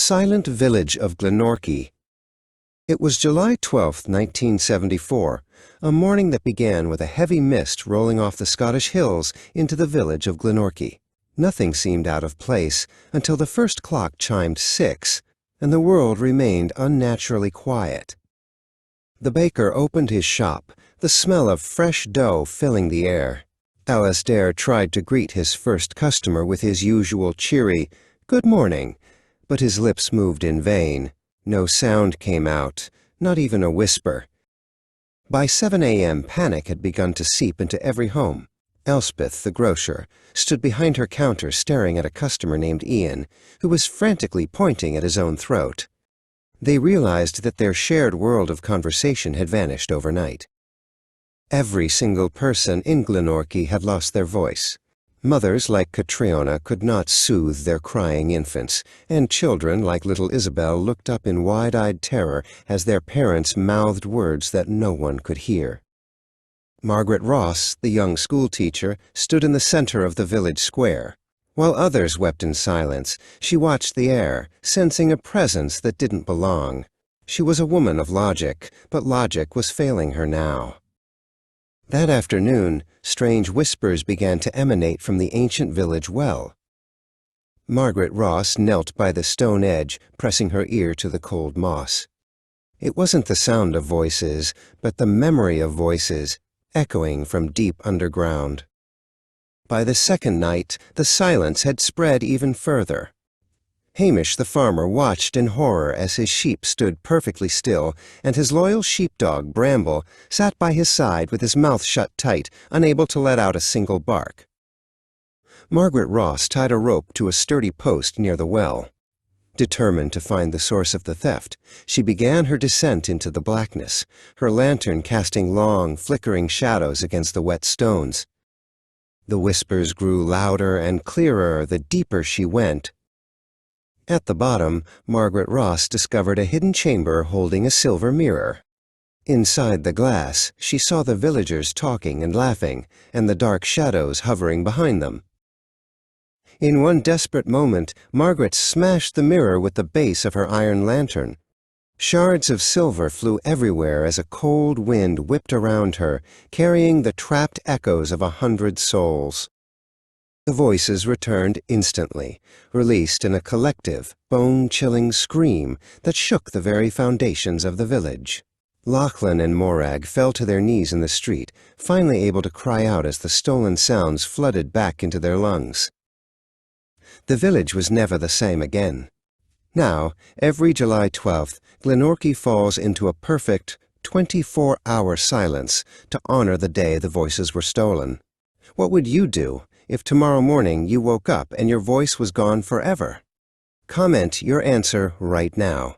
Silent Village of Glenorchy. It was July 12, 1974, a morning that began with a heavy mist rolling off the Scottish hills into the village of Glenorchy. Nothing seemed out of place until the first clock chimed 6, and the world remained unnaturally quiet. The baker opened his shop, the smell of fresh dough filling the air. Alastair tried to greet his first customer with his usual cheery, "Good morning," but his lips moved in vain. No sound came out, not even a whisper. By 7 a.m., panic had begun to seep into every home. Elspeth, the grocer, stood behind her counter staring at a customer named Ian, who was frantically pointing at his own throat. They realized that their shared world of conversation had vanished overnight. Every single person in Glenorchy had lost their voice. Mothers like Catriona could not soothe their crying infants, and children like little Isabel looked up in wide-eyed terror as their parents mouthed words that no one could hear. Margaret Ross, the young schoolteacher, stood in the center of the village square. While others wept in silence, she watched the air, sensing a presence that didn't belong. She was a woman of logic, but logic was failing her now. That afternoon, strange whispers began to emanate from the ancient village well. Margaret Ross knelt by the stone edge, pressing her ear to the cold moss. It wasn't the sound of voices, but the memory of voices, echoing from deep underground. By the second night, the silence had spread even further. Hamish the farmer watched in horror as his sheep stood perfectly still, and his loyal sheepdog, Bramble, sat by his side with his mouth shut tight, unable to let out a single bark. Margaret Ross tied a rope to a sturdy post near the well. Determined to find the source of the theft, she began her descent into the blackness, her lantern casting long, flickering shadows against the wet stones. The whispers grew louder and clearer the deeper she went. At the bottom, Margaret Ross discovered a hidden chamber holding a silver mirror. Inside the glass, she saw the villagers talking and laughing, and the dark shadows hovering behind them. In one desperate moment, Margaret smashed the mirror with the base of her iron lantern. Shards of silver flew everywhere as a cold wind whipped around her, carrying the trapped echoes of 100 souls. The voices returned instantly, released in a collective, bone-chilling scream that shook the very foundations of the village. Lachlan and Morag fell to their knees in the street, finally able to cry out as the stolen sounds flooded back into their lungs. The village was never the same again. Now, every July 12th, Glenorchy falls into a perfect 24-hour silence to honor the day the voices were stolen. What would you do if tomorrow morning you woke up and your voice was gone forever? Comment your answer right now.